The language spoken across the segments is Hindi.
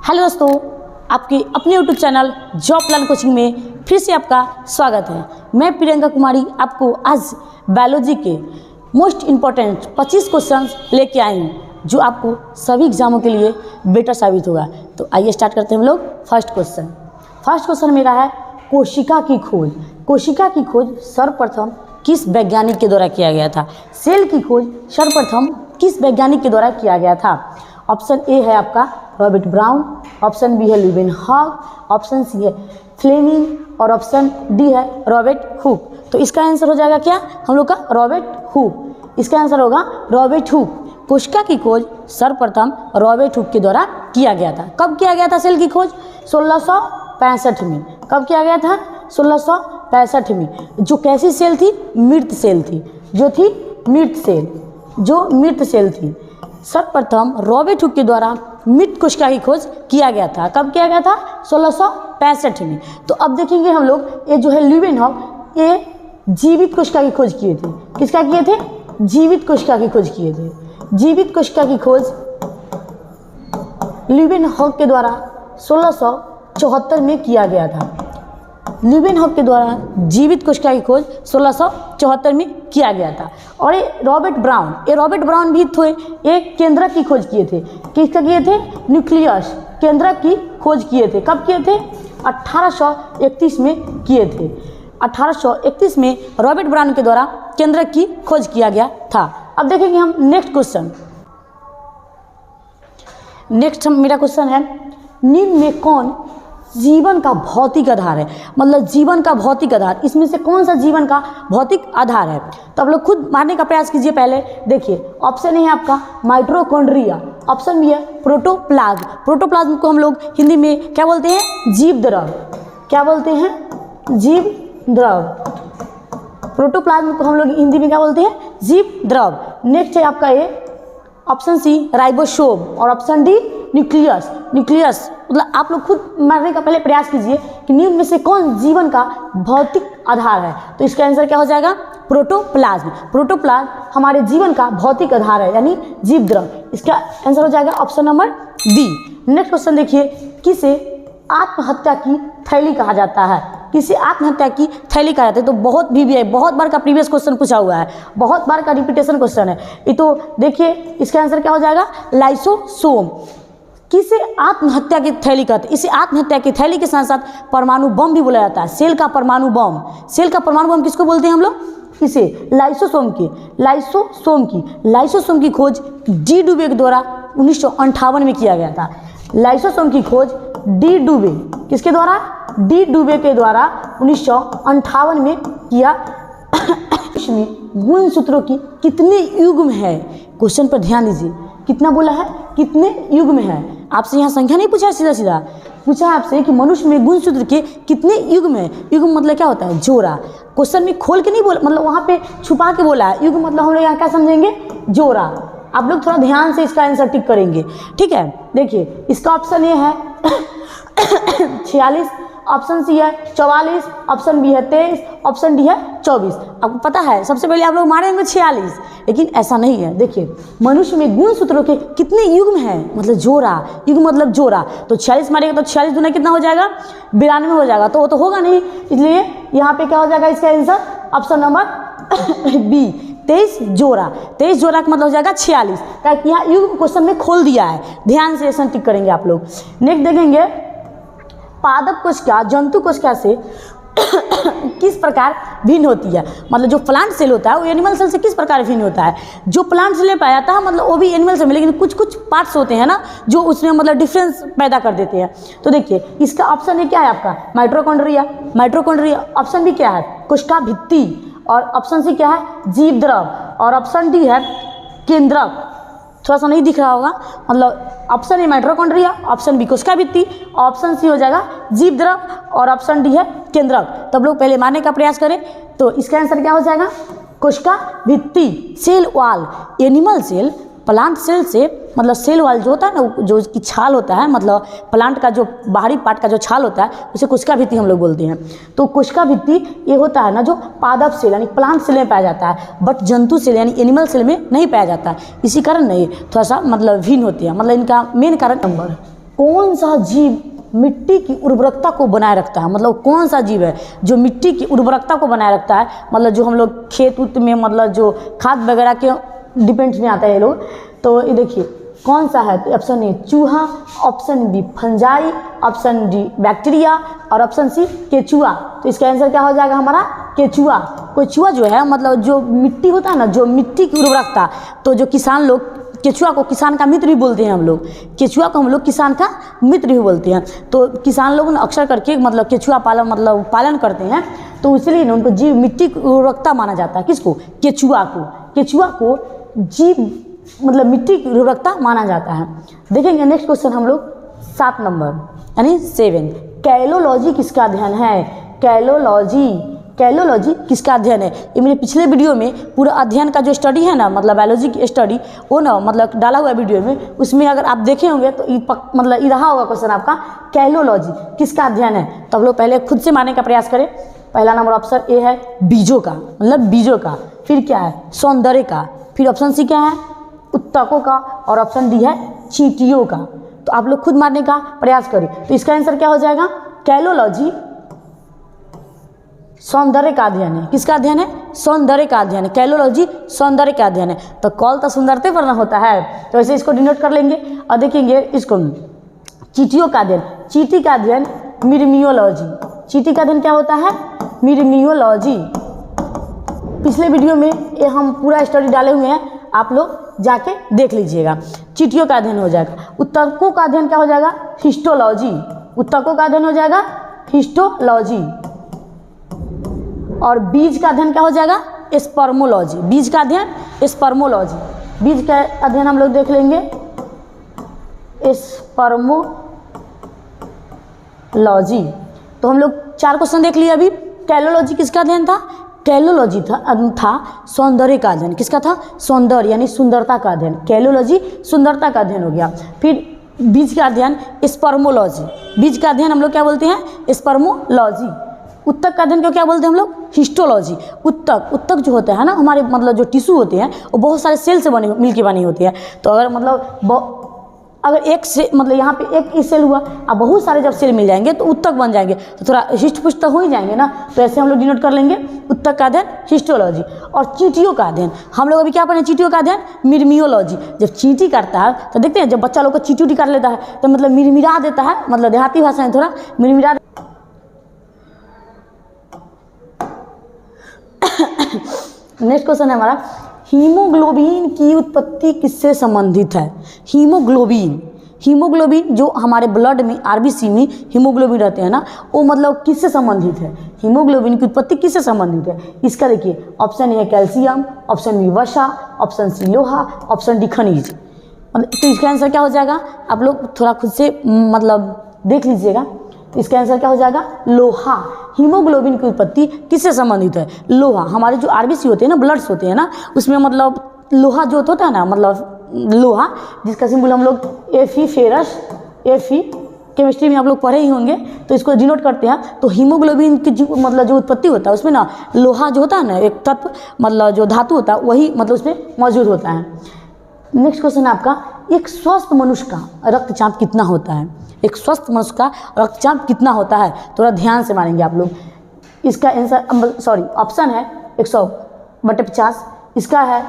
हेलो दोस्तों, आपके अपने YouTube channel job plan coaching में फिर से आपका स्वागत है। मैं प्रियंका कुमारी आपको आज बायोलॉजी के मोस्ट इम्पॉर्टेंट 25 क्वेश्चंस लेके आई हूँ जो आपको सभी एग्जामों के लिए बेटर साबित होगा। तो आइए स्टार्ट करते हैं हम लोग। फर्स्ट क्वेश्चन मेरा है कोशिका की खोज। कोशिका की खोज सर्वप्रथम किस वैज्ञानिक के द्वारा किया गया था? सेल की खोज सर्वप्रथम किस वैज्ञानिक के द्वारा किया गया था? ऑप्शन ए है आपका रॉबर्ट ब्राउन, ऑप्शन बी है ल्यूवेनहॉक, ऑप्शन सी है फ्लेमिंग और ऑप्शन डी है रॉबर्ट हुक। तो इसका आंसर हो जाएगा क्या हम लोग का? Robert Hooke. इसका आंसर होगा रॉबर्ट हुक। कोशिका की खोज सर्वप्रथम रॉबर्ट हुक के द्वारा किया गया था। कब किया गया था सेल की खोज? 1665 में। कब किया गया था? 1665 में। जो कैसी सेल थी? मृत सेल थी। जो थी मृत सेल, जो मृत सेल थी। सर्वप्रथम रॉबर्ट हुक के द्वारा मृत कोशिका की खोज किया गया था। कब किया गया था? 1665 में। तो अब देखेंगे हम लोग, ये जो है ल्यूवेनहॉक, ये जीवित कोशिका की खोज किए थे। किसका किए थे? जीवित कोशिका की खोज किए थे। जीवित कोशिका की खोज ल्यूवेनहॉक के द्वारा 1674 में किया गया था। ल्यूवेनहॉक के द्वारा जीवित कोशिका की खोज 1674 में किया गया था। और ये रॉबर्ट ब्राउन भी थे, एक केंद्रक की खोज किए थे। किसका किए थे? न्यूक्लियस केंद्रक की खोज किए थे। कब किए थे? 1831 में किए थे। 1831 में रॉबर्ट ब्राउन के द्वारा केंद्रक की खोज किया गया था। अब देखेंगे हम नेक्स्ट क्वेश्चन। मेरा क्वेश्चन है, निम्न में कौन जीवन का भौतिक आधार है? मतलब जीवन का भौतिक आधार, इसमें से कौन सा जीवन का भौतिक आधार है? तो आप लोग खुद मारने का प्रयास कीजिए। पहले देखिए, ऑप्शन ए है आपका माइटोकॉन्ड्रिया, ऑप्शन बी है प्रोटोप्लाज्म। प्रोटोप्लाज्म को हम लोग हिंदी में क्या बोलते हैं? जीव द्रव। क्या बोलते हैं? जीव द्रव। प्रोटोप्लाज्म को हम लोग हिंदी में क्या बोलते हैं? जीव द्रव। नेक्स्ट है आपका ये ऑप्शन सी राइबोसोम और ऑप्शन डी न्यूक्लियस। मतलब आप लोग खुद मारने का पहले प्रयास कीजिए कि निम्न में से कौन जीवन का भौतिक आधार है। तो इसका आंसर क्या हो जाएगा? प्रोटोप्लाज्म। प्रोटोप्लाज्म हमारे जीवन का भौतिक आधार है, यानी जीव द्रव। इसका आंसर हो जाएगा option number B. Next question देखिए, किसे आत्महत्या की थैली कहा जाता है? किसे आत्महत्या की थैली कहा जाता है? तो बहुत बार का प्रीवियस क्वेश्चन पूछा हुआ है, बहुत बार का रिपीटेशन क्वेश्चन है ये। तो देखिए इसका आंसर क्या हो जाएगा? लाइसोसोम। किसे आत्महत्या की थैली कहते हैं? इसे आत्महत्या की थैली के साथ साथ परमाणु बम भी बोला जाता है। सेल का परमाणु बम। सेल का परमाणु बम किसको बोलते हैं हम लोग? इसे लाइसोसोम की खोज डी डुबे के द्वारा 1958 में किया गया था। लाइसोसोम की खोज डी डुबे, किसके द्वारा? डी डुबे के द्वारा 1958 में किया। इसमें गुणसूत्रों की कितने युग्म है? क्वेश्चन पर ध्यान दीजिए, कितना बोला है? कितने युग्म है? आपसे यहाँ संख्या नहीं पूछा, सीधा पूछा आपसे कि मनुष्य में गुणसूत्र के कितने युग्म है। युग्म मतलब क्या होता है? जोड़ा। क्वेश्चन में खोल के नहीं बोला, मतलब वहाँ पे छुपा के बोला है। युग्म मतलब हम लोग यहाँ क्या समझेंगे? जोड़ा। आप लोग थोड़ा ध्यान से इसका आंसर टिक करेंगे, ठीक है। देखिए इसका ऑप्शन ए है 46, ऑप्शन सी है 44, ऑप्शन बी है 23, ऑप्शन डी है 24। आपको पता है सबसे पहले आप लोग मारेंगे 46, लेकिन ऐसा नहीं है। देखिए मनुष्य में गुणसूत्रों के कितने युग्म हैं? मतलब जोड़ा। युग्म मतलब जोड़ा। तो 46 मारेगा तो 46 दूना कितना हो जाएगा? 92 हो जाएगा। तो वो तो होगा नहीं, इसलिए यहाँ पे क्या हो जाएगा इसका आंसर? ऑप्शन नंबर बी 23 जोड़ा। 23 जोड़ा का मतलब हो जाएगा 46, ताकि यहाँ युग्म क्वेश्चन में खोल दिया है। ध्यान से ऐसा टिक करेंगे आप लोग। नेक्स्ट देखेंगे, पादप कोशिका जंतु कोशिका से किस प्रकार भिन्न होती है? मतलब जो प्लांट सेल होता है वो एनिमल सेल से किस प्रकार भिन्न होता है? जो प्लांट सेल में पाया जाता है मतलब वो भी एनिमल सेल में, लेकिन कुछ पार्ट्स होते हैं ना जो उसमें मतलब डिफरेंस पैदा कर देते हैं। तो देखिए इसका ऑप्शन ए क्या है आपका? माइटोकॉन्ड्रिया। ऑप्शन बी क्या है? कोशिका भित्ति। और ऑप्शन सी क्या है? जीव द्रव। और ऑप्शन डी है केंद्रक। थोड़ा सा नहीं दिख रहा होगा, मतलब option A mitochondria, option B कोशिका भित्ति, ऑप्शन सी हो जाएगा जीव द्रव और ऑप्शन डी है केंद्रक। तब लोग पहले मारने का प्रयास करें। तो इसका आंसर क्या हो जाएगा? कोशिका भित्ति। Cell wall. Animal cell plant cell से मतलब सेल वाल जो होता है ना, जो उसकी छाल होता है, मतलब प्लांट का जो बाहरी पार्ट का जो छाल होता है उसे कोशिका भित्ति हम लोग बोलते हैं। तो कोशिका भित्ति ये होता है ना जो पादप सेल यानी प्लांट सेल में पाया जाता है, बट जंतु सेल यानी एनिमल सेल में नहीं पाया जाता है। इसी कारण नहीं थोड़ा सा मतलब भिन्न होती है। मतलब इनका मेन कारण नंबर, कौन सा जीव मिट्टी की उर्वरकता को बनाए रखता है, मतलब कौन सा जीव है जो मिट्टी की उर्वरकता को बनाए रखता है, मतलब जो हम लोग खेत उत में मतलब जो खाद वगैरह के डिपेंड्स में आता है ये लोग। तो ये देखिए कौन सा है, तो ऑप्शन ए चूहा, option B fungi, option D bacteria और ऑप्शन सी केचुआ। तो इसका आंसर क्या हो जाएगा हमारा केचुआ। केचुआ जो है मतलब जो मिट्टी होता है ना, जो मिट्टी की उर्वरकता, तो जो किसान लोग केचुआ को किसान का मित्र भी बोलते हैं हम लोग, केचुआ को हम लोग किसान का मित्र भी बोलते हैं। तो किसान लोग अक्सर करके मतलब केचुआ पालन करते हैं, तो इसलिए ना उनको जीव मिट्टी की उर्वरकता माना जाता है। किसको? केचुआ को। केचुआ को जीव मतलब मिट्टी की उर्वरकता माना जाता है। देखेंगे नेक्स्ट क्वेश्चन हम लोग 7 नंबर यानी 7, कैलोलॉजी किसका अध्ययन है? कैलोलॉजी किसका अध्ययन है? ये मेरे पिछले वीडियो में पूरा अध्ययन का जो स्टडी है ना, मतलब बायोलॉजी की स्टडी, वो ना मतलब डाला हुआ है वीडियो में, उसमें अगर आप देखे होंगे तो मतलब ये रहा होगा क्वेश्चन आपका, कैलोलॉजी किसका अध्ययन है। तो हम लोग पहले खुद से मानने का प्रयास करें। पहला नंबर ऑप्शन ए है बीजों का, मतलब बीजों का, फिर क्या है सौंदर्य का, फिर ऑप्शन सी क्या है उत्तकों का, और ऑप्शन डी है चींटियों का। तो आप लोग खुद मारने का प्रयास करें। तो इसका आंसर क्या हो जाएगा? कैलोलॉजी सौंदर्य का अध्ययन है। किसका अध्ययन है? सौंदर्य का अध्ययन है। कैलोलॉजी सौंदर्य का अध्ययन है। तो कॉल तो सुंदरते पर ना होता है, तो ऐसे इसको डिनोट कर लेंगे और देखेंगे इसको चींटियों का अध्ययन। चींटी का अध्ययन मिरमियोलॉजी। चींटी का अध्ययन क्या होता है? मिरमियोलॉजी। पिछले वीडियो में ये हम पूरा स्टडी डाले हुए हैं, आप लोग जाके देख लीजिएगा। चींटियों का अध्ययन हो जाएगा। उत्तकों का अध्ययन क्या हो जाएगा? हिस्टोलॉजी। उत्तकों का अध्ययन हो जाएगा हिस्टोलॉजी। और बीज का अध्ययन क्या हो जाएगा? स्पर्मोलॉजी। बीज का अध्ययन स्पर्मोलॉजी। बीज का अध्ययन हम लोग देख लेंगे स्पर्मोलॉजी। तो हम लोग 4 क्वेश्चन देख लिए अभी। कैलोलॉजी किसका अध्ययन था? कैलोलॉजी था सौंदर्य का अध्ययन। किसका था? सौंदर्य यानी सुंदरता का अध्ययन। कैलोलॉजी सुंदरता का अध्ययन हो गया। फिर बीज का अध्ययन स्पर्मोलॉजी। बीज का अध्ययन हम लोग क्या बोलते हैं? स्पर्मोलॉजी। उत्तक का अध्ययन को क्या बोलते हैं हम लोग? हिस्टोलॉजी। उत्तक जो होते हैं ना हमारे मतलब जो टिश्यू होते हैं वो बहुत सारे सेल से मिलकर बनी होती है। तो अगर मतलब अगर एक से मतलब यहाँ पे एक ही सेल हुआ अब बहुत सारे जब सेल मिल जाएंगे तो उत्तक बन जाएंगे, तो थोड़ा हिस्ट पुष्ट तो हो ही जाएंगे ना। तो ऐसे हम लोग डिनोट कर लेंगे उत्तक का अध्ययन हिस्टोलॉजी। और चींटियों का अध्ययन हम लोग अभी क्या पढ़े? चींटियों का अध्ययन मिरमियोलॉजी। जब चींटी काटता है तो देखते हैं जब बच्चा लोग को चींटी काट लेता है तो मतलब मिरमिरा देता है, मतलब देहाती भाषा में थोड़ा मिरमिरा। नेक्स्ट क्वेश्चन है हमारा, हीमोग्लोबिन की उत्पत्ति किससे संबंधित है? हीमोग्लोबिन जो हमारे ब्लड में आरबीसी में हीमोग्लोबिन रहते हैं ना, वो मतलब किससे संबंधित है? हीमोग्लोबिन की उत्पत्ति किससे संबंधित है? इसका देखिए option A calcium, option B वसा, ऑप्शन सी लोहा, ऑप्शन डी खनिज। मतलब तो इसका आंसर क्या हो जाएगा? आप लोग थोड़ा खुद से मतलब देख लीजिएगा। तो इसका आंसर क्या हो जाएगा? लोहा। हीमोग्लोबिन की उत्पत्ति किससे संबंधित है? लोहा। हमारे जो आरबीसी होते हैं ना, ब्लड्स होते हैं ना, उसमें मतलब लोहा जो होता है ना, मतलब लोहा जिसका सिंबल हम लोग Fe फेरस, Fe केमिस्ट्री में आप लोग पढ़े ही होंगे, तो इसको डिनोट करते हैं। तो हीमोग्लोबिन की मतलब जो उत्पत्ति होता है उसमें ना लोहा जो होता है ना, एक तत्व मतलब जो धातु होता है वही मतलब उसमें मौजूद होता है। नेक्स्ट क्वेश्चन है आपका, एक स्वस्थ मनुष्य का रक्तचाप कितना होता है? एक स्वस्थ मनुष्य का रक्तचाप कितना होता है? थोड़ा ध्यान से मानेंगे आप लोग। इसका आंसर ऑप्शन है 100/50, इसका है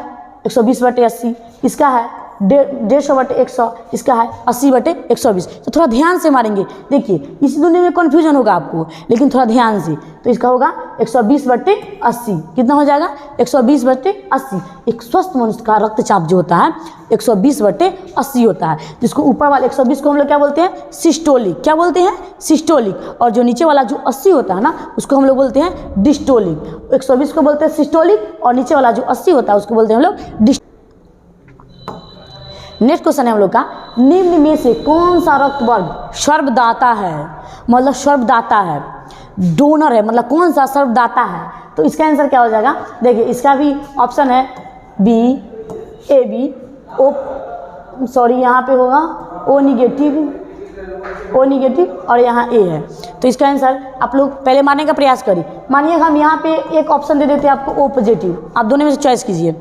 120/80, इसका है 150/100, इसका है 80/120। तो थोड़ा ध्यान से मारेंगे। देखिए इस दुनिया में कन्फ्यूजन होगा आपको, लेकिन थोड़ा ध्यान से। तो इसका होगा 120/80। कितना हो जाएगा? 120/80। एक स्वस्थ मनुष्य का रक्तचाप जो होता है 120/80 होता है, जिसको ऊपर वाले 120 को हम लोग क्या बोलते हैं? सिस्टोलिक। क्या बोलते हैं? सिस्टोलिक। और जो नीचे वाला जो 80 होता है ना उसको हम लोग बोलते हैं डिस्टोलिक। 120 को बोलते हैं सिस्टोलिक और नीचे वाला जो 80 होता है उसको बोलते हैं हम लोग डिस्टोलिक। नेक्स्ट क्वेश्चन है हम लोग का, निम्न में से कौन सा रक्त वर्ग सर्वदाता है? मतलब सर्वदाता है, डोनर है, मतलब कौन सा सर्वदाता है? तो इसका आंसर क्या हो जाएगा? देखिए इसका भी ऑप्शन है B, A B, oh sorry यहाँ पे होगा ओ निगेटिव और यहाँ ए है। तो इसका आंसर आप लोग पहले मानने का प्रयास करिए। मानिए हम यहाँ पे एक ऑप्शन दे देते हैं आपको ओ पॉजिटिव, आप दोनों में से चॉइस कीजिए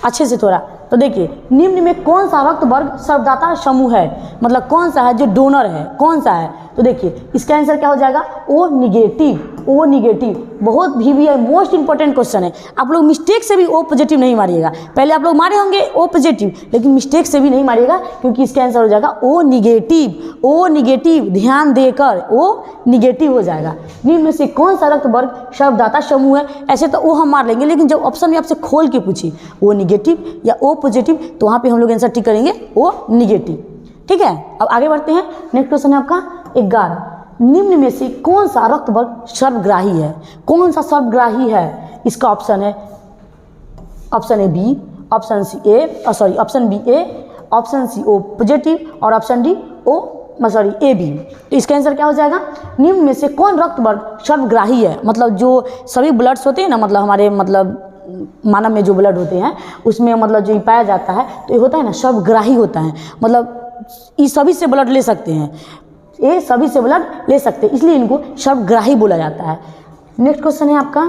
अच्छे से थोड़ा। तो देखिए निम्न में कौन सा रक्त वर्ग सर्वदाता समूह है, मतलब कौन सा है जो डोनर है, कौन सा है। तो देखिए इसका आंसर क्या हो जाएगा ओ निगेटिव। ओ निगेटिव बहुत VVI मोस्ट इंपॉर्टेंट क्वेश्चन है। आप लोग मिस्टेक से भी ओ पॉजिटिव नहीं मारिएगा। पहले आप लोग मारे होंगे ओ पॉजिटिव, लेकिन मिस्टेक से भी नहीं मारिएगा, क्योंकि इसका आंसर हो जाएगा ओ निगेटिव। ओ निगेटिव ध्यान देकर ओ निगेटिव हो जाएगा। निम्न में से कौन सा रक्त वर्ग सर्वदाता समूह है, ऐसे तो ओ हम मार लेंगे, लेकिन जब ऑप्शन में आपसे खोल के पूछी ओ निगेटिव या ओ पॉजिटिव, तो वहाँ पे हम लोग आंसर टिक करेंगे ओ निगेटिव। ठीक है, अब आगे बढ़ते हैं। नेक्स्ट क्वेश्चन है आपका 11। निम्न में से कौन सा रक्त वर्ग सर्वग्राही है, कौन सा सर्वग्राही है। इसका ऑप्शन है option A B, option C A sorry option B A, option C O positive और option D O sorry A B. तो इसका आंसर क्या हो जाएगा, निम्न में से कौन रक्त वर्ग सर्वग्राही है, मतलब जो सभी ब्लड्स होते हैं ना, मतलब हमारे मतलब मानव में जो ब्लड होते हैं उसमें मतलब जो पाया जाता है, तो ये होता है ना सर्वग्राही होता है, मतलब ये सभी से ब्लड ले सकते हैं, ये सभी से ब्लड ले सकते हैं, इसलिए इनको सर्वग्राही बोला जाता है। नेक्स्ट क्वेश्चन है आपका,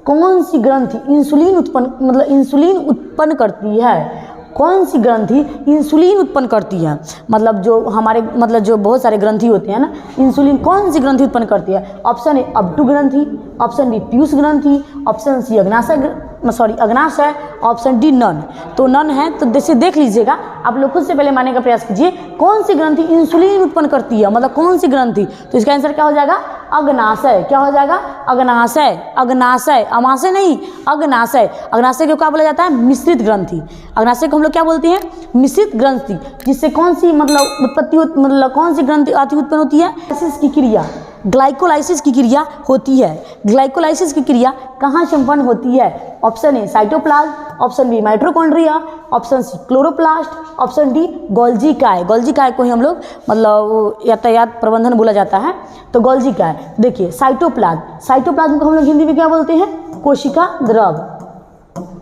कौन सी ग्रंथि इंसुलिन उत्पन्न करती है, कौन सी ग्रंथि इंसुलिन उत्पन्न करती है, मतलब जो हमारे मतलब जो बहुत सारे ग्रंथि होते हैं ना, इंसुलिन कौन सी ग्रंथि उत्पन्न करती है। ऑप्शन ए अब्टू ग्रंथि, ऑप्शन बी पीयूष ग्रंथि, ऑप्शन सी अग्नाशय, ऑप्शन डी नन। तो नन है, तो जैसे देख लीजिएगा, आप लोग खुद से पहले मानने का प्रयास कीजिए कौन सी ग्रंथि इंसुलिन उत्पन्न करती है, मतलब कौन सी ग्रंथि। तो इसका आंसर क्या हो जाएगा अग्नाशय। क्या हो जाएगा अग्नाशय, अग्नाशय अमाशय नहीं, अग्नाशय। अग्नाशय को क्या बोला जाता है मिश्रित ग्रंथि। अग्नाशय को हम लोग क्या बोलते हैं मिश्रित ग्रंथि, जिससे कौन सी मतलब उत्पत्ति मतलब कौन सी ग्रंथि उत्पन्न होती है, की क्रिया ग्लाइकोलाइसिस की क्रिया होती है। ग्लाइकोलाइसिस की क्रिया कहाँ संपन्न होती है। Option A cytoplasm, option B mitochondria, option C chloroplast, option D Golgi काय। गोल्जी काय को ही हम लोग मतलब यातायात प्रबंधन बोला जाता है, तो गोल्जी काय। देखिए साइटोप्लाज्म, साइटोप्लाज्म को हम लोग हिंदी में क्या बोलते हैं कोशिका द्रव,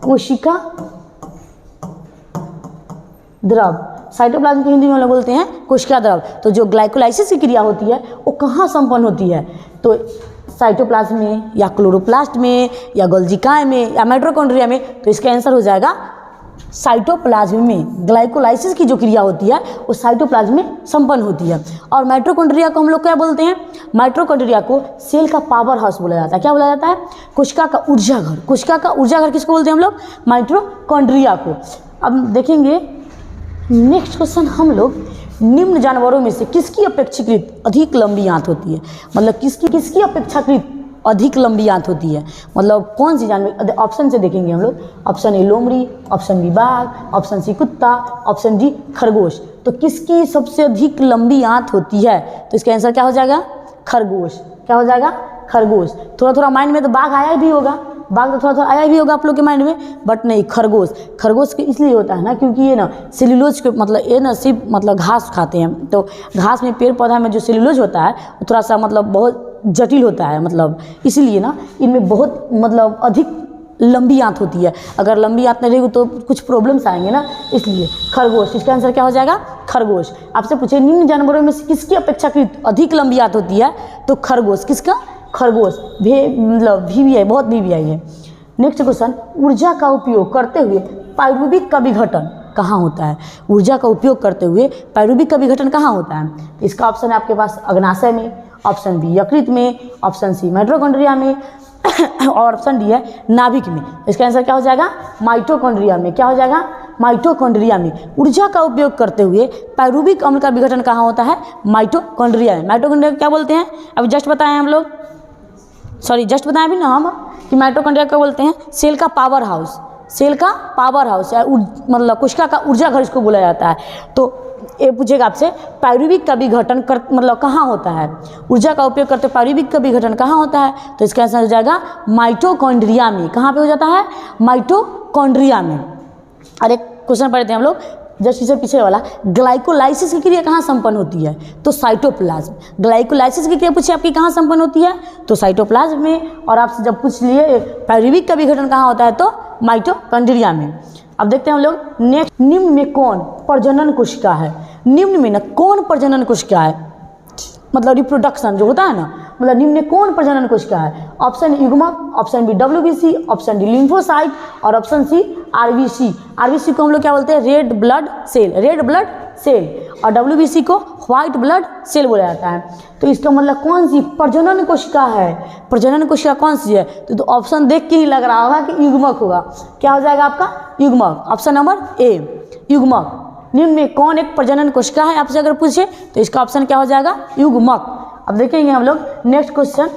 कोशिका द्रव। साइटोप्लाज्म को हिंदी में हम लोग बोलते हैं कोशिका द्रव। तो जो ग्लाइकोलाइसिस की क्रिया होती है वो कहाँ संपन्न होती है, तो साइटोप्लाज्म में या क्लोरोप्लास्ट में या गोल्जिकाय में या माइटोकॉन्ड्रिया में। तो इसका आंसर हो जाएगा साइटोप्लाज्म में। ग्लाइकोलाइसिस की जो क्रिया होती है वो साइटोप्लाज्म में संपन्न होती है। और माइटोकॉन्ड्रिया को हम लोग क्या बोलते हैं, माइटोकॉन्ड्रिया को सेल का पावर हाउस बोला जाता है। क्या बोला जाता है कोशिका का ऊर्जा घर। कोशिका का ऊर्जा घर किसको बोलते हैं हम लोग माइटोकॉन्ड्रिया को। अब देखेंगे नेक्स्ट क्वेश्चन, हम लोग निम्न जानवरों में से किसकी अपेक्षाकृत अधिक लंबी आंत होती है, मतलब किसकी अपेक्षाकृत अधिक लंबी आंत होती है, मतलब कौन सी जानवर। ऑप्शन से देखेंगे हम लोग, ऑप्शन ए लोमड़ी, ऑप्शन बी बाघ, ऑप्शन सी कुत्ता, ऑप्शन डी खरगोश। तो किसकी सबसे अधिक लंबी आंत होती है, तो इसका आंसर क्या हो जाएगा खरगोश। क्या हो जाएगा खरगोश। थोड़ा थोड़ा माइंड में तो बाघ आया भी होगा, बाघ तो थोड़ा थोड़ा आया भी होगा आप लोग के माइंड में, बट नहीं खरगोश। खरगोश के इसलिए होता है ना क्योंकि ये ना सेल्यूलोज के मतलब ये ना सिर्फ मतलब घास खाते हैं, तो घास में पेड़ पौधा में जो सेल्यूलोज होता है वो थोड़ा सा मतलब बहुत जटिल होता है, मतलब इसीलिए ना इनमें बहुत मतलब अधिक लंबी आंत होती है। अगर लंबी आंत नहीं रहेगी तो कुछ प्रॉब्लम्स आएंगे ना, इसलिए खरगोश। इसका आंसर क्या हो जाएगा खरगोश। आपसे पूछे निम्न जानवरों में से किसकी अपेक्षाकृत अधिक लंबी आंत होती है, तो खरगोश। किसका खरगोश। मतलब VVI बहुत VVI है। नेक्स्ट क्वेश्चन, ऊर्जा का उपयोग करते हुए पाइरुविक का विघटन कहाँ होता है। ऊर्जा का उपयोग करते हुए पाइरुविक का विघटन कहाँ होता है। इसका ऑप्शन है आपके पास अग्नाशय में, ऑप्शन बी यकृत में, ऑप्शन सी माइटोकॉन्ड्रिया में और ऑप्शन डी है नाभिक में। इसका आंसर क्या हो जाएगा माइटोकॉन्ड्रिया में। क्या हो जाएगा माइटोकॉन्ड्रिया में। ऊर्जा का उपयोग करते हुए पाइरुविक अम्ल का विघटन कहाँ होता है माइटोकॉन्ड्रिया में। माइटोकॉन्ड्रिया क्या बोलते हैं अभी जस्ट बताएं हम लोग, सॉरी जस्ट बताएं अभी ना हम कि माइटोकॉन्ड्रिया क्या बोलते हैं सेल का पावर हाउस। सेल का पावर हाउस या मतलब कोशिका का ऊर्जा घर इसको बोला जाता है। तो ये पूछेगा आपसे पाइरुविक का विघटन कर मतलब कहाँ होता है, ऊर्जा का उपयोग करते पाइरुविक का विघटन कहाँ होता है, तो इसका आंसर हो जाएगा माइटोकॉन्ड्रिया में। कहाँ पे हो जाता है माइटोकॉन्ड्रिया में। और एक क्वेश्चन पढ़ते हैं हम लोग, जस्ट इससे पीछे वाला, ग्लाइकोलाइसिस की क्रिया कहाँ संपन्न होती है? तो साइटोप्लाज्म। ग्लाइकोलाइसिस की क्रिया पूछे आपकी कहाँ संपन्न होती है? तो साइटोप्लाज्म में। और आपसे जब पूछ लिए पायरुविक का विघटन कहाँ होता है? तो माइटोकॉन्ड्रिया में। अब देखते हैं हम लोग नेक्स्ट, निम्न में कौन प्रजनन कोशिका है? निम्न में ना कौन प्रजनन कोशिका है? मतलब रिप्रोडक्शन जो होता है ना, मतलब निम्न में कौन प्रजनन कोशिका है? ऑप्शन युग्मक, option B WBC, option D lymphocyte और ऑप्शन सी RBC। RBC को हम लोग क्या बोलते हैं? Red blood cell, red blood cell. और WBC को व्हाइट ब्लड सेल बोला जाता है। तो इसका मतलब कौन सी प्रजनन कोशिका है? प्रजनन कोशिका कौन सी है? तो ऑप्शन देख के ही लग रहा होगा कि युग्मक होगा। क्या हो जाएगा आपका? युग्मक। ऑप्शन नंबर ए युग्मक। निम्न में कौन एक प्रजनन कोशिका है आपसे अगर पूछे तो इसका ऑप्शन क्या हो जाएगा? युग्मक। अब देखेंगे हम लोग नेक्स्ट क्वेश्चन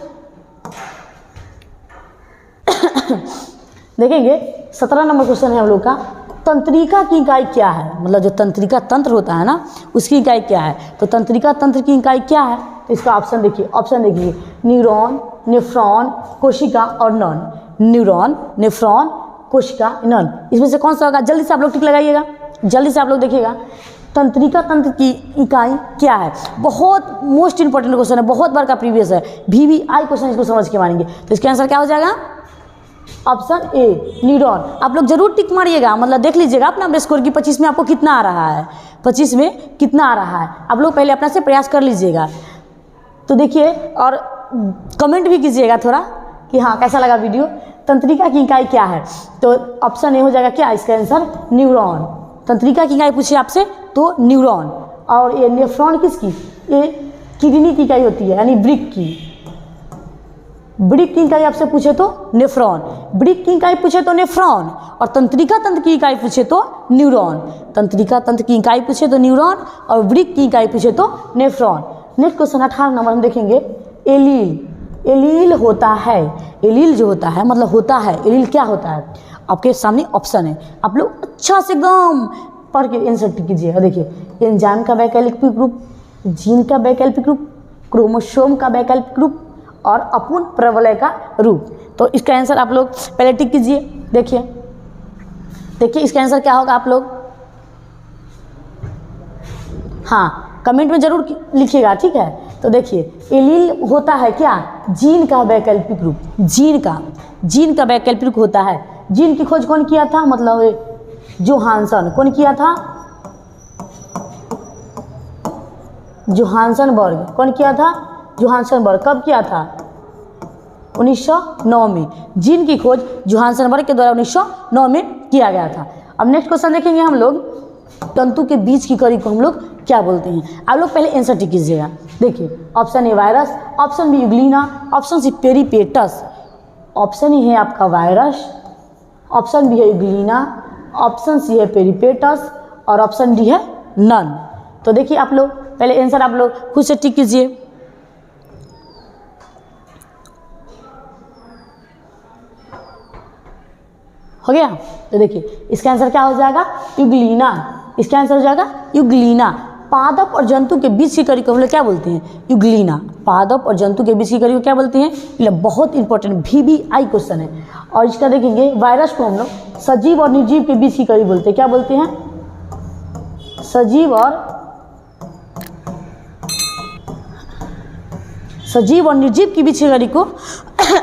देखेंगे 17 नंबर क्वेश्चन है हम लोग का, तंत्रिका की इकाई क्या है? मतलब जो तंत्रिका तंत्र होता है ना, उसकी इकाई क्या है? तो तंत्रिका तंत्र की इकाई क्या है? तो इसका ऑप्शन देखिए, ऑप्शन देखिए, न्यूरॉन, नेफ्रॉन, कोशिका और नन। न्यूरॉन, नेफ्रॉन, कोशिका, नन। इसमें से कौन सा होगा? जल्दी से आप लोग टिक लगाइएगा, जल्दी से आप लोग देखिएगा। तंत्रिका तंत्र की इकाई क्या है? बहुत मोस्ट इंपॉर्टेंट क्वेश्चन है, बहुत बार का प्रीवियस है, VVI क्वेश्चन, इसको समझ के मानेंगे। तो इसका आंसर क्या हो जाएगा? Option A neuron. आप लोग जरूर टिक मारिएगा, मतलब देख लीजिएगा अपना स्कोर की 25 में आपको कितना आ रहा है, 25 में कितना आ रहा है। आप लोग पहले अपना से प्रयास कर लीजिएगा। तो देखिए और कमेंट भी कीजिएगा थोड़ा कि हाँ कैसा लगा वीडियो। तंत्रिका की इकाई क्या है? तो ऑप्शन ए हो जाएगा क्या इसका आंसर? न्यूरॉन। तंत्रिका की इकाई पूछिए आपसे तो न्यूरॉन। और ये नेफ्रॉन किसकी? ये किडनी की इकाई होती है, यानी ब्रिक की। ब्रिक की इकाई आपसे पूछे तो नेफ्रॉन, ब्रिक की इकाई पूछे तो नेफ्रॉन, और तंत्रिका तंत्र की इकाई पूछे तो न्यूरॉन। तंत्रिका तंत्र की इकाई पूछे तो न्यूरॉन और ब्रिक की इकाई पूछे तो नेफ्रॉन। नेक्स्ट क्वेश्चन 18 नंबर हम देखेंगे, एलील। एलील होता है, एलील जो होता है मतलब होता है, एलील क्या होता है? आपके सामने ऑप्शन है, आप लोग अच्छा से एकदम पढ़ के आंसर कीजिएगा। देखिए, एंजाइम का वैकल्पिक रूप, जीन का वैकल्पिक रूप, क्रोमोसोम का वैकल्पिक रूप और अपूर्ण प्रवलय का रूप। तो इसका आंसर आप लोग पहले टिक कीजिए। देखिए देखिए इसका आंसर क्या होगा आप लोग? हाँ कमेंट में जरूर लिखिएगा, ठीक है। तो देखिए एलील होता है क्या? जीन का वैकल्पिक रूप, जीन का वैकल्पिक रूप होता है। जीन की खोज कौन किया था? मतलब जोहानसन। कौन किया था? जोहानसनबर्ग। कौन किया था? जोहानसनबर्ग। कब किया था? 1909 में। जीन की खोज जोहानसनबर्ग के द्वारा 1909 में किया गया था। अब नेक्स्ट क्वेश्चन देखेंगे हम लोग, तंतु के बीच की कड़ी को हम लोग क्या बोलते हैं? आप लोग पहले आंसर टिक कीजिएगा। देखिए option A virus, option B euglena, option C peripatus. Option A है आपका वायरस, ऑप्शन बी है यूग्लिना, ऑप्शन सी है पेरीपेटस और ऑप्शन डी है नन। तो देखिए आप लोग पहले आंसर आप लोग खुद से टिक कीजिए। हो गया? तो देखिए इसका आंसर क्या हो जाएगा? यूग्लिना। इसका आंसर हो जाएगा यूग्लिना। पादप और जंतु के बीच की कड़ी को हम लोग क्या बोलते हैं? यूग्लिना। पादप और जंतु के बीच की कड़ी को क्या बोलते हैं? ये बहुत इंपॉर्टेंट VVI क्वेश्चन है। और इसका देखेंगे वायरस को हम लोग सजीव और निर्जीव के बीच की कड़ी बोलते हैं। क्या बोलते हैं? सजीव और निर्जीव के बीच की कड़ी को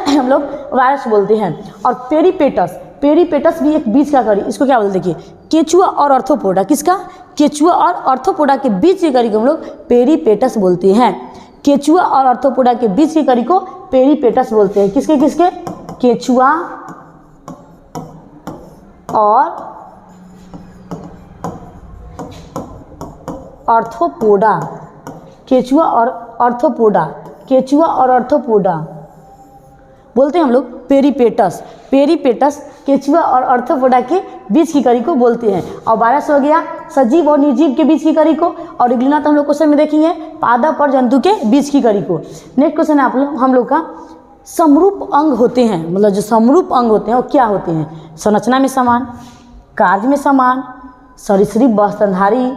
हम लोग वायरस बोलते हैं। और पेरीपेटस भी एक बीच का कड़ी, इसको क्या बोलते हैं? देखिए केचुआ और आर्थ्रोपोडा, किसका? केचुआ और आर्थ्रोपोडा के बीच की कड़ी को हम लोग पेरीपेटस बोलते हैं। केचुआ और आर्थ्रोपोडा के बीच की कड़ी को पेरीपेटस बोलते हैं। किसके किसके? केचुआ और आर्थ्रोपोडा। केचुआ और आर्थ्रोपोडा, केचुआ और आर्थ्रोपोडा बोलते हैं हम लोग पेरीपेटस। पेरीपेटस केचुआ और आर्थ्रोपोडा के बीच की कड़ी को बोलते हैं। और वायरस हो गया सजीव और निर्जीव के बीच की कड़ी को, और यूग्लिना तो हम लोग क्वेश्चन में देखेंगे पादप और जंतु के बीच की कड़ी को। नेक्स्ट क्वेश्चन है आप लोग हम लोग का, समरूप अंग होते हैं, मतलब जो समरूप अंग होते हैं वो क्या होते हैं? संरचना में समान, कार्य में समान, सरीसृप व स्तनधारी,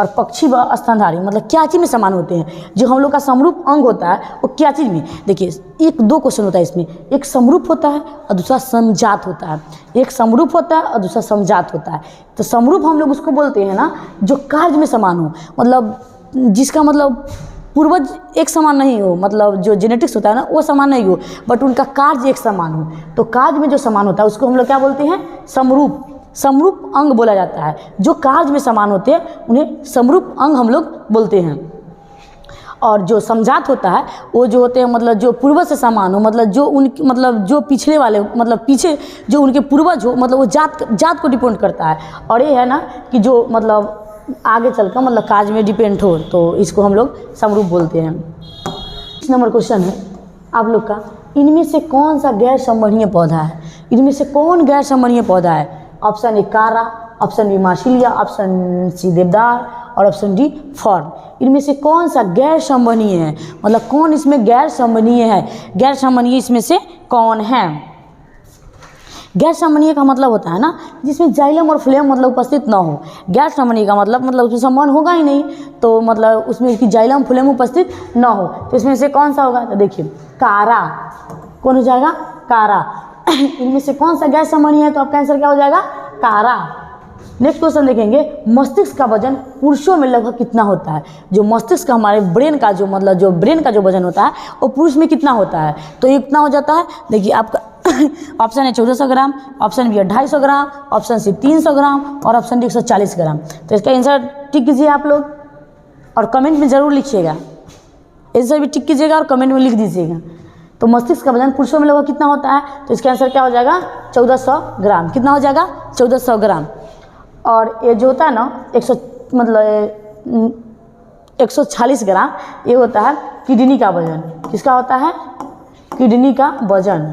और पक्षी व स्तनधारी मतलब क्या चीज़ में समान होते हैं। जो हम लोग का समरूप अंग होता है वो क्या चीज़ में, देखिए एक दो क्वेश्चन होता है इसमें, एक समरूप होता है और दूसरा समजात होता है। एक समरूप होता है और दूसरा समजात होता है। तो समरूप हम लोग उसको बोलते हैं ना जो कार्य में समान हो, मतलब जिसका मतलब पूर्वज एक समान नहीं हो, मतलब जो जेनेटिक्स होता है ना वो समान नहीं हो, बट उनका कार्य एक समान हो। तो कार्य में जो समान होता है उसको हम लोग क्या बोलते हैं, समरूप। समरूप अंग बोला जाता है। जो कार्य में समान होते हैं उन्हें समरूप अंग हम लोग बोलते हैं। और जो समजात होता है वो जो होते हैं मतलब जो पूर्वज से समान हो, मतलब जो उनकी मतलब जो पिछले वाले मतलब पीछे जो उनके पूर्वज हो, मतलब वो जात को डिपेंड करता है। और ये है ना कि जो मतलब आगे चलकर मतलब कार्य में डिपेंड हो, तो इसको हम लोग समरूप बोलते हैं। 20 नंबर क्वेश्चन है आप लोग का, इनमें से कौन सा गैर संवहनीय पौधा है। इनमें से कौन गैर संवहनीय पौधा है। Option A chara, option B marsilea, option C देवदार और ऑप्शन डी फॉर्न। इनमें से कौन सा गैर संवहनीय है, मतलब कौन इसमें गैर संवहनीय है। गैर संवहनीय इसमें से कौन है। गैर संवहनीय का मतलब होता है ना जिसमें जाइलम और फ्लेम मतलब उपस्थित ना हो। गैर संवहनीय का मतलब उसमें संवहन होगा ही नहीं, तो मतलब उसमें उसकी जाइलम फ्लेम उपस्थित ना हो। तो इसमें से कौन सा होगा, तो देखिए कारा। कौन हो जाएगा, कारा। इनमें से कौन सा गैर संवहनीय है, तो आपका आंसर क्या हो जाएगा, कारा। नेक्स्ट क्वेश्चन देखेंगे, मस्तिष्क का वजन पुरुषों में लगभग कितना होता है। जो मस्तिष्क का हमारे ब्रेन का जो मतलब जो ब्रेन का जो वजन होता है वो पुरुष में कितना होता है, तो ये कितना हो जाता है। देखिए आपका ऑप्शन है 1400 ग्राम, ऑप्शन बी है 250 ग्राम, ऑप्शन सी 300 ग्राम और ऑप्शन डी 140 ग्राम। तो इसका आंसर टिक कीजिए आप लोग और कमेंट में ज़रूर लिखिएगा। आंसर भी टिक कीजिएगा और कमेंट में लिख दीजिएगा। तो मस्तिष्क का वजन पुरुषों में लगभग कितना होता है, तो इसका आंसर क्या हो जाएगा, 1400 ग्राम। कितना हो जाएगा, 1400 ग्राम। और ये जो होता है ना 140 ग्राम, ये होता है किडनी का वजन। किसका होता है, किडनी का वजन।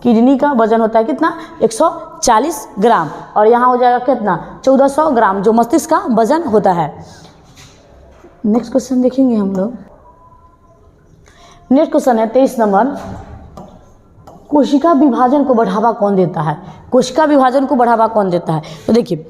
किडनी का वजन होता है कितना, 140 ग्राम। और यहाँ हो जाएगा कितना, 1400 ग्राम जो मस्तिष्क का वजन होता है। नेक्स्ट क्वेश्चन देखेंगे हम लोग। नेक्स्ट क्वेश्चन है 23 नंबर, कोशिका विभाजन को बढ़ावा कौन देता है। कोशिका विभाजन को बढ़ावा कौन देता है, तो देखिए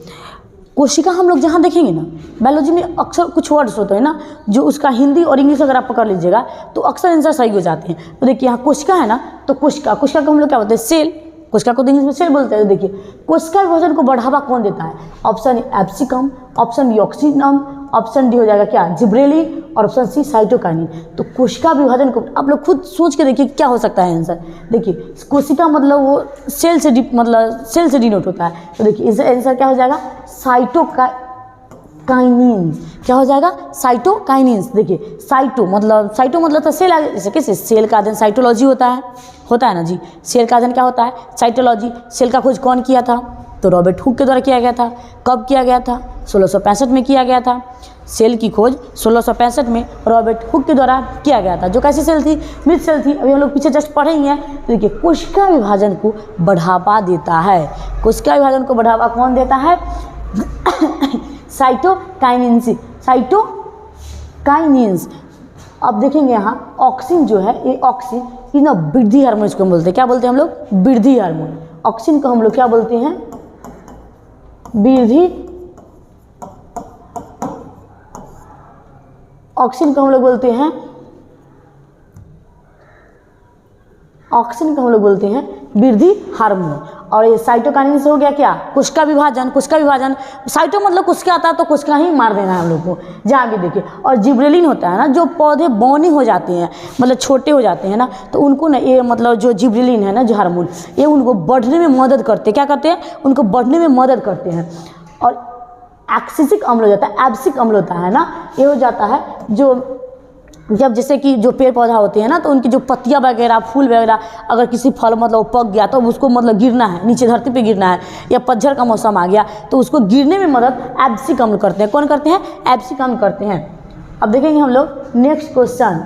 कोशिका हम लोग जहाँ देखेंगे ना, बायोलॉजी में अक्सर कुछ वर्ड्स होते हैं ना जो उसका हिंदी और इंग्लिश अगर आप पकड़ लीजिएगा तो अक्सर आंसर सही हो जाते हैं। तो देखिए यहाँ कोशिका है ना, तो कोशिका को हम लोग क्या बोलते हैं, सेल। कोशिका को इंग्लिश में सेल बोलते हैं। तो देखिए कोशिका विभाजन को बढ़ावा कौन देता है, ऑप्शन ए एब्सिकम, ऑप्शन बी ऑक्सीनम, ऑप्शन डी हो जाएगा क्या, जिब्रेलिन और ऑप्शन सी साइटोकाइनिन। तो कोशिका विभाजन को आप लोग खुद सोच के देखिए क्या हो सकता है आंसर। देखिए कोशिका मतलब वो सेल से डिनोट होता है। तो देखिए इसका आंसर क्या हो जाएगा, साइटोकाइनिन। क्या हो जाएगा, साइटोकाइनिन। देखिए साइटो मतलब तो सेल, जैसे कैसे सेल का अध्ययन साइटोलॉजी होता है ना जी। सेल का अध्ययन क्या होता है, साइटोलॉजी। सेल का खोज कौन किया था, तो रॉबर्ट हुक के द्वारा किया गया था। कब किया गया था, 1665 में किया गया था। सेल की खोज 1665 में रॉबर्ट हुक के द्वारा किया गया था। जो कैसी सेल थी, मृत सेल थी। अभी हम लोग पीछे जस्ट पढ़े ही हैं। तो देखिए कोशिका विभाजन को बढ़ावा देता है। कोशिका विभाजन को बढ़ावा कौन देता है, साइटोकाइनिन। अब देखेंगे यहाँ ऑक्सिन जो है, ये ऑक्सिन ये ना वृद्धि हार्मोन इसको बोलते हैं। क्या बोलते हैं हम लोग, वृद्धि हार्मोन। ऑक्सिन को हम लोग क्या बोलते हैं, वृद्धि। ऑक्सिन को हम लोग बोलते हैं, वृद्धि हार्मोन। और ये साइटोकाइनिन से हो गया क्या, कोशिका विभाजन। साइटो मतलब कोशिका आता है तो कोशिका ही मार देना है हम लोग को जहाँ भी देखिए। और जिब्रेलिन होता है ना, जो पौधे बौने हो जाते हैं मतलब छोटे हो जाते हैं ना, तो उनको ना ये मतलब जो जिब्रेलिन है ना, जो हार्मोन, ये उनको बढ़ने में मदद करते हैं। क्या करते हैं, उनको बढ़ने में मदद करते हैं। और एक्सिसिक अम्ल हो जाता है, एब्सिक अम्ल होता है ना, ये हो जाता है जो जब जैसे कि जो पेड़ पौधा होते हैं ना, तो उनकी जो पत्तियां वगैरह फूल वगैरह अगर किसी फल मतलब पक गया तो उसको मतलब गिरना है, नीचे धरती पे गिरना है, या पतझड़ का मौसम आ गया तो उसको गिरने में मदद एब्सिक अम्ल करते हैं। कौन करते हैं, एब्सिक अम्ल करते हैं। अब देखेंगे हम लोग नेक्स्ट क्वेश्चन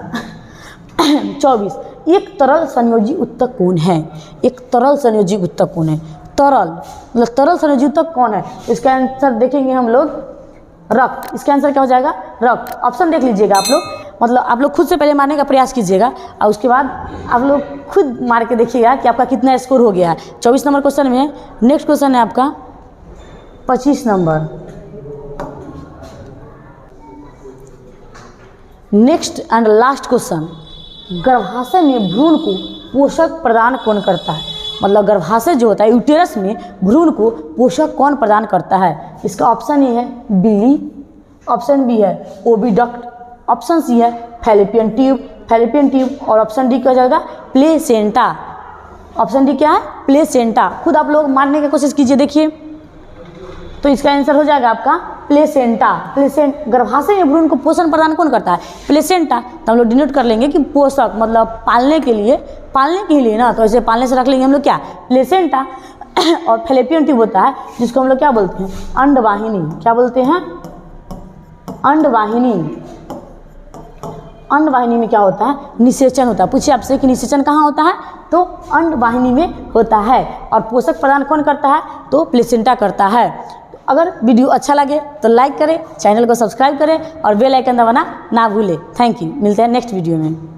24, एक तरल संयोजी उत्तक कौन है। एक तरल संयोजी उत्तक कौन है, तरल मतलब तरल संयोजी उत्तक कौन है। इसका आंसर देखेंगे हम लोग, रक्त। इसका आंसर क्या हो जाएगा, रक्त। ऑप्शन देख लीजिएगा आप लोग, मतलब आप लोग खुद से पहले मारने का प्रयास कीजिएगा और उसके बाद आप लोग खुद मार के देखिएगा कि आपका कितना स्कोर हो गया है। 24 नंबर क्वेश्चन में नेक्स्ट क्वेश्चन है आपका 25 number. Next and last question, गर्भाशय में भ्रूण को पोषक प्रदान कौन करता है? मतलब गर्भाशय जो होता है, यूटेरस में भ्रूण को पोषक कौन प्रदान करता है? इसका ऑप्शन ए है बिली, ऑप्शन बी है ओविडक्ट, ऑप्शन सी है फैलोपियन ट्यूब और ऑप्शन डी क्या हो जाएगा प्लेसेंटा। ऑप्शन डी क्या है प्लेसेंटा। खुद आप लोग मानने की कोशिश कीजिए, देखिए तो इसका आंसर हो जाएगा आपका प्लेसेंटा। गर्भाशय में भ्रूण को पोषण प्रदान कौन करता है? प्लेसेंटा। तो हम लोग डिनोट कर लेंगे कि पोषक मतलब पालने के लिए ना, तो ऐसे पालने से रख लेंगे हम लोग क्या प्लेसेंटा। और फैलोपियन ट्यूब होता है जिसको हम लोग क्या बोलते हैं अंडवाहिनी। क्या बोलते हैं? अंडवाहिनी। अंडवाहिनी में क्या होता है निषेचन होता है। पूछिए आपसे कि निषेचन कहाँ होता है? तो अंडवाहिनी में होता है। और पोषक प्रदान कौन करता है? तो प्लेसेंटा करता है। अगर वीडियो अच्छा लगे तो लाइक करें, चैनल को सब्सक्राइब करें और बेल आइकन दबाना ना भूलें। Thank you. मिलते हैं नेक्स्ट वीडियो में।